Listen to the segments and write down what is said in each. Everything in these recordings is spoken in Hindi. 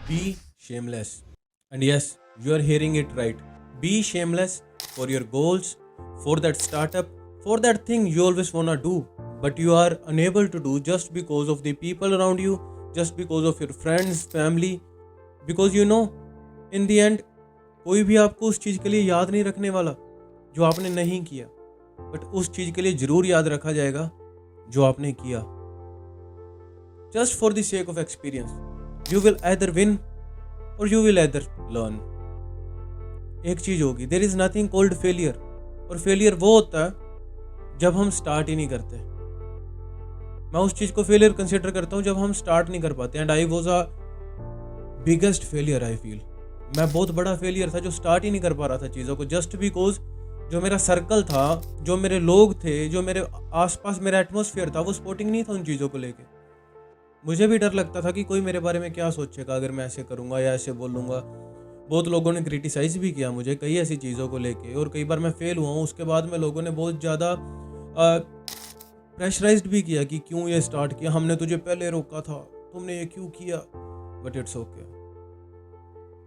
Be shameless. And yes, you are hearing it right. Be shameless for your goals, for that startup, for that thing you always wanna do, but you are unable to do just because of the people around you, just because of your friends, family. Because in the end, कोई भी आपको उस चीज़ के लिए याद नहीं रखने वाला जो आपने नहीं किया, बट उस चीज़ के लिए ज़रूर याद रखा जाएगा जो आपने किया. Just for the sake of experience you will either win or you will either learn. एक चीज़ होगी, there is nothing called failure. और फेलियर वो होता है जब हम स्टार्ट ही नहीं करते. मैं उस चीज़ को फेलियर कंसिडर करता हूँ जब हम स्टार्ट नहीं कर पाते. And I was a biggest failure. I feel मैं बहुत बड़ा फेलियर था जो स्टार्ट ही नहीं कर पा रहा था चीज़ों को, जस्ट बिकॉज जो मेरा सर्कल था, जो मेरे लोग थे, जो मेरे आसपास मेरा एटमोसफियर था, वो सपोर्टिंग नहीं था उन चीज़ों को लेके. मुझे भी डर लगता था कि कोई मेरे बारे में क्या सोचेगा अगर मैं ऐसे करूँगा या ऐसे बोलूँगा. बहुत लोगों ने क्रिटिसाइज भी किया मुझे कई ऐसी चीज़ों को लेके, और कई बार मैं फेल हुआ हूँ. उसके बाद में लोगों ने बहुत ज़्यादा प्रेशराइज्ड भी किया कि क्यों ये स्टार्ट किया, हमने तुझे पहले रोका था, तुमने ये क्यों किया. But it's okay.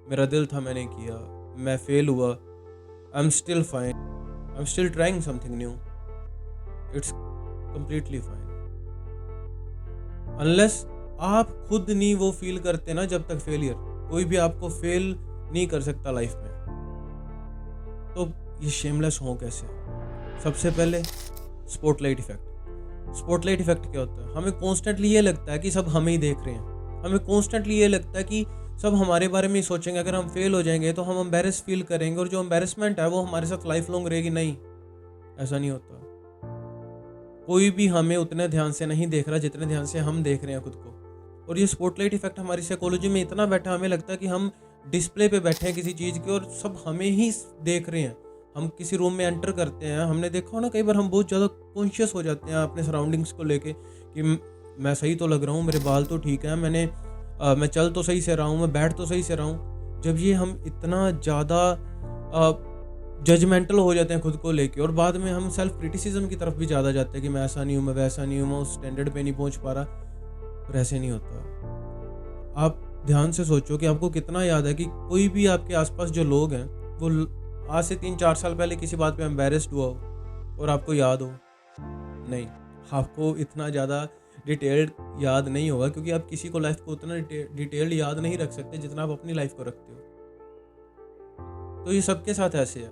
मेरा दिल था, मैंने किया. मैं फेल हुआ. I am still fine. I am still trying something new. It's completely fine. Unless आप खुद नहीं वो फील करते ना, जब तक फेलियर कोई भी आपको फेल नहीं कर सकता लाइफ में. तो ये शेमलेस हो कैसे? सबसे पहले स्पॉटलाइट इफेक्ट. स्पॉटलाइट इफेक्ट क्या होता है? हमें कॉन्स्टेंटली ये लगता है कि सब हमें ही देख रहे हैं. हमें कॉन्स्टेंटली ये लगता है कि सब हमारे बारे में ही सोचेंगे. अगर हम फेल हो जाएंगे तो हम एम्बेरस फील करेंगे, और जो एम्बेरसमेंट है वो हमारे साथ लाइफ लॉन्ग रहेगी. नहीं, ऐसा नहीं होता. कोई भी हमें उतने ध्यान से नहीं देख रहा जितने ध्यान से हम देख रहे हैं खुद को. और ये स्पॉटलाइट इफेक्ट हमारी साइकोलॉजी में इतना बैठा, हमें लगता है कि हम डिस्प्ले पे बैठे हैं किसी चीज़ के और सब हमें ही देख रहे हैं. हम किसी रूम में एंटर करते हैं, हमने देखा हो ना कई बार, हम बहुत ज़्यादा कॉन्शियस हो जाते हैं अपने सराउंडिंग्स को लेके कि मैं सही तो लग रहा हूँ, मेरे बाल तो ठीक है, मैं चल तो सही से रहा हूँ, मैं बैठ तो सही से रहा हूँ. जब ये हम इतना ज़्यादा जजमेंटल हो जाते हैं खुद को लेके, और बाद में हम सेल्फ क्रिटिसिज्म की तरफ भी ज़्यादा जाते हैं कि मैं ऐसा नहीं हूँ, मैं वैसा नहीं हूँ, मैं उस स्टैंडर्ड पे नहीं पहुँच पा रहा. पर ऐसे नहीं होता. आप ध्यान से सोचो कि आपको कितना याद है कि कोई भी आपके आसपास जो लोग हैं वो आज से 3-4 साल पहले किसी बात पे एम्बेरस्ड हुआ हो और आपको याद हो. नहीं, आपको इतना ज़्यादा डिटेल्ड याद नहीं होगा, क्योंकि आप किसी को लाइफ को उतना डिटेल्ड याद नहीं रख सकते जितना आप अपनी लाइफ को रखते हो. तो ये सबके साथ ऐसे है.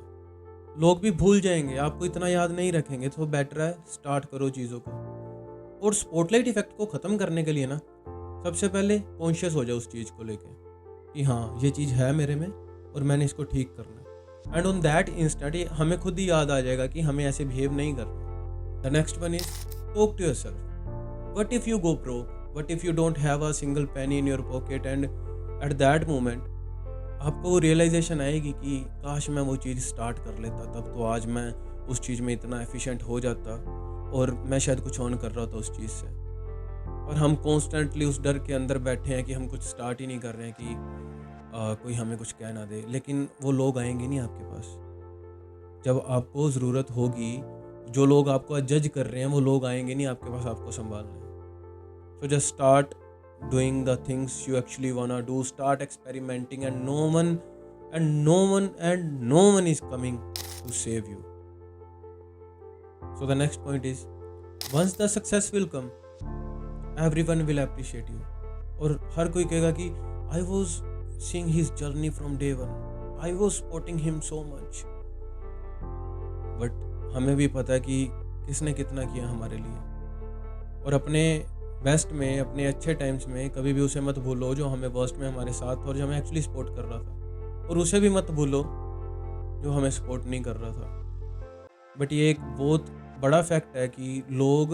लोग भी भूल जाएंगे, आपको इतना याद नहीं रखेंगे. तो बेटर है स्टार्ट करो चीज़ों को. और स्पॉटलाइट इफेक्ट को ख़त्म करने के लिए ना, सबसे पहले कॉन्शियस हो जाओ उस चीज़ को लेके कि हाँ, ये चीज़ है मेरे में और मैंने इसको ठीक करना है. एंड ऑन दैट इंस्टेंट हमें खुद ही याद आ जाएगा कि हमें ऐसे बिहेव नहीं करना. The next one is talk to yourself. What if you go broke? What if you don't have a single penny in your pocket? And at that moment आपको रियलाइजेशन आएगी कि काश मैं वो चीज़ स्टार्ट कर लेता, तब तो आज मैं उस चीज़ में इतना एफिशिएंट हो जाता और मैं शायद कुछ ऑन कर रहा था उस चीज़ से. और हम कॉन्स्टेंटली उस डर के अंदर बैठे हैं कि हम कुछ स्टार्ट ही नहीं कर रहे हैं कि कोई हमें कुछ कह ना दे. लेकिन वो लोग आएंगे नहीं आपके पास जब आपको ज़रूरत होगी. जो लोग आपको जज कर रहे हैं वो लोग आएंगे नहीं आपके पास आपको संभालने. So just start doing the things you actually wanna do. Start experimenting, and no one is coming to save you. So the next point is, once the success will come, everyone will appreciate you. और हर कोई कहेगा कि I was seeing his journey from day one, I was supporting him so much. But हमें भी पता है कि किसने कितना किया हमारे लिए. और अपने बेस्ट में, अपने अच्छे टाइम्स में कभी भी उसे मत भूलो जो हमें वर्स्ट में हमारे साथ था और जो हमें एक्चुअली सपोर्ट कर रहा था. और उसे भी मत भूलो जो हमें सपोर्ट नहीं कर रहा था. बट ये एक बहुत बड़ा फैक्ट है कि लोग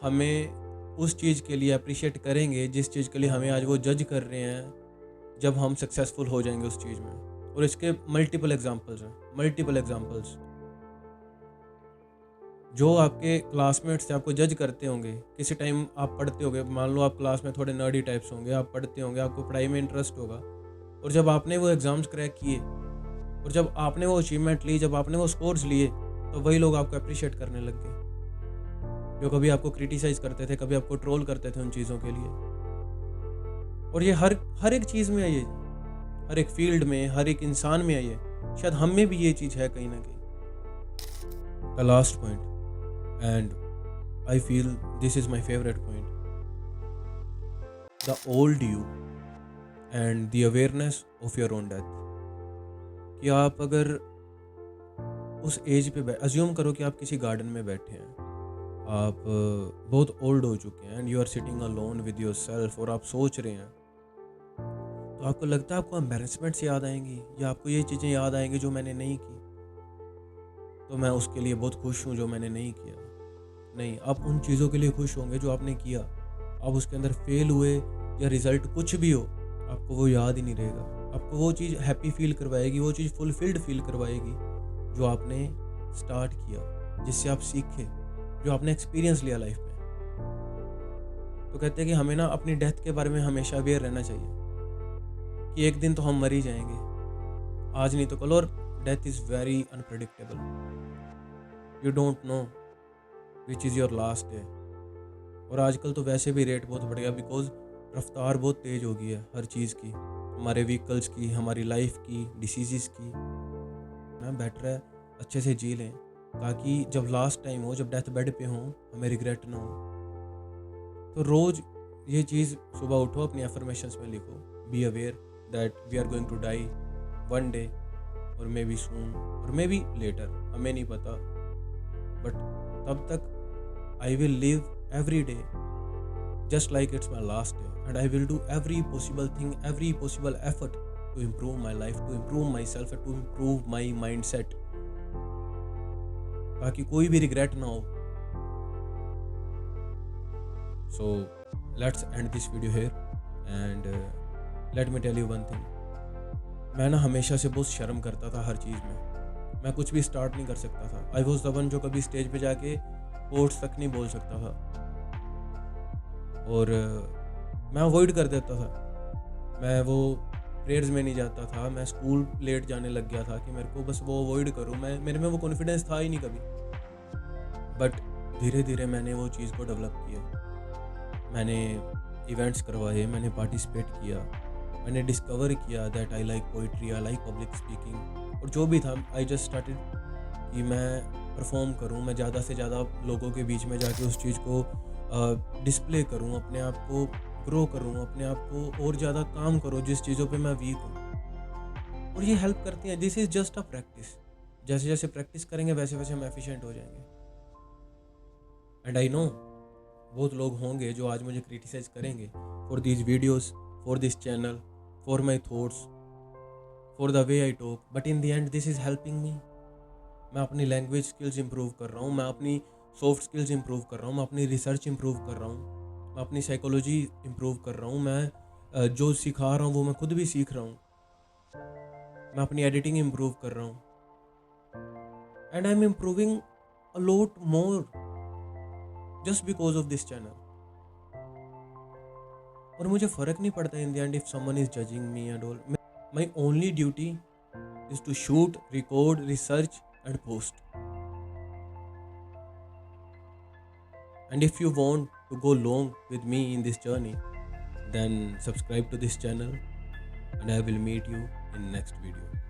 हमें उस चीज़ के लिए अप्रिशिएट करेंगे जिस चीज़ के लिए हमें आज वो जज कर रहे हैं, जब हम सक्सेसफुल हो जाएंगे उस चीज़ में. और इसके मल्टीपल एग्जाम्पल्स हैं, मल्टीपल एग्जाम्पल्स. जो आपके क्लासमेट्स से आपको जज करते होंगे, किसी टाइम आप पढ़ते होंगे, मान लो आप क्लास में थोड़े नर्डी टाइप्स होंगे, आप पढ़ते होंगे, आपको पढ़ाई में इंटरेस्ट होगा, और जब आपने वो एग्ज़ाम्स क्रैक किए और जब आपने वो अचीवमेंट ली, जब आपने वो स्कोर्स लिए, तो वही लोग आपको अप्रिशिएट करने लग गए जो कभी आपको क्रिटिसाइज़ करते थे, कभी आपको ट्रोल करते थे उन चीज़ों के लिए. और ये हर एक चीज़ में है, ये हर एक फील्ड में, हर एक इंसान में है ये। शायद हम में भी ये चीज़ है कहीं ना कहीं। The last point, and I feel this is my favourite point, the old you and the awareness of your own death. कि आप अगर उस एज पे अज्यूम करो कि आप किसी गार्डन में बैठे हैं, आप बहुत ओल्ड हो चुके हैं, and you are sitting alone with your self, और आप सोच रहे हैं, तो आपको लगता है आपको एम्बेरसमेंट्स याद आएंगी, या आपको ये चीज़ें याद आएंगी जो मैंने नहीं की, तो मैं उसके लिए बहुत खुश हूँ जो मैंने नहीं किया। नहीं, आप उन चीज़ों के लिए खुश होंगे जो आपने किया। आप उसके अंदर फेल हुए या रिजल्ट कुछ भी हो, आपको वो याद ही नहीं रहेगा। आपको वो चीज़ हैप्पी फील करवाएगी, वो चीज़ फुलफिल्ड फील करवाएगी जो आपने स्टार्ट किया, जिससे आप सीखे, जो आपने एक्सपीरियंस लिया लाइफ में। तो कहते हैं कि हमें ना अपनी डेथ के बारे में हमेशा अवेयर रहना चाहिए कि एक दिन तो हम मर ही जाएंगे, आज नहीं तो कल। और death is very unpredictable, you don't know which is your last day. और आजकल तो वैसे भी रेट बहुत बढ़ गया, बिकॉज रफ्तार बहुत तेज़ हो गई है हर चीज़ की, हमारे व्हीकल्स की, हमारी लाइफ की, डिसीज़ की। ना बेटर है अच्छे से जी लें, ताकि जब लास्ट टाइम हो, जब डेथ बेड पे हो, हमें रिग्रेट ना हो। तो रोज़ ये चीज़ सुबह उठो, अपनी एफर्मेशंस में लिखो, be aware that we are going to die one day, और मे बी सून और मे बी लेटर, हमें नहीं पता। बट तब तक I will live every day just like it's my last day, and I will do every possible thing, every possible effort to improve my life, to improve myself, and to improve my mindset, ताकि कोई भी regret ना हो। So let's end this video here, and let me tell you one thing, मैं ना हमेशा से बहुत शर्म करता था हर चीज़ में, मैं कुछ भी स्टार्ट नहीं कर सकता था। आई वॉज द वन जो कभी स्टेज पे जाके कोट्स तक नहीं बोल सकता था, और मैं अवॉइड कर देता था। मैं वो प्रेयर्स में नहीं जाता था, मैं स्कूल लेट जाने लग गया था कि मेरे को बस वो अवॉइड करूँ, मेरे में वो कॉन्फिडेंस था ही नहीं कभी। बट धीरे धीरे मैंने वो चीज़ को डेवलप किया, मैंने इवेंट्स करवाए, मैंने पार्टिसिपेट किया, मैंने डिस्कवर किया that I like poetry, I like public speaking, और जो भी था आई जस्ट स्टार्टेड कि मैं परफॉर्म करूँ, मैं ज़्यादा से ज़्यादा लोगों के बीच में जाके उस चीज़ को डिस्प्ले करूँ, अपने आप को ग्रो करूँ, अपने आप को और ज़्यादा काम करूँ जिस चीज़ों पे मैं वीक हूँ। और ये हेल्प करती है, this is just a practice. जैसे जैसे प्रैक्टिस करेंगे वैसे वैसे हम एफिशिएंट हो जाएंगे। एंड आई नो बहुत लोग होंगे जो आज मुझे क्रिटिसाइज करेंगे for these videos, for this channel, for my thoughts, for the way I talk, but in the and this is helping me. मैं अपनी लैंग्वेज स्किल्स इंप्रूव कर रहा हूँ, मैं अपनी सॉफ्ट स्किल्स इंप्रूव कर रहा हूँ, मैं अपनी रिसर्च इंप्रूव कर रहा हूँ, मैं अपनी साइकोलॉजी इंप्रूव कर रहा हूँ, मैं जो सिखा रहा हूँ वो मैं खुद भी सीख रहा हूँ, मैं अपनी एडिटिंग इंप्रूव कर रहा हूँ, and I am improving a lot more just because of this channel. और मुझे फ़र्क नहीं पड़ता in the end if someone is judging me and all. My only duty is to shoot, record, research and post. And if you want to go long with me in this journey, then subscribe to this channel, and I will meet you in next video.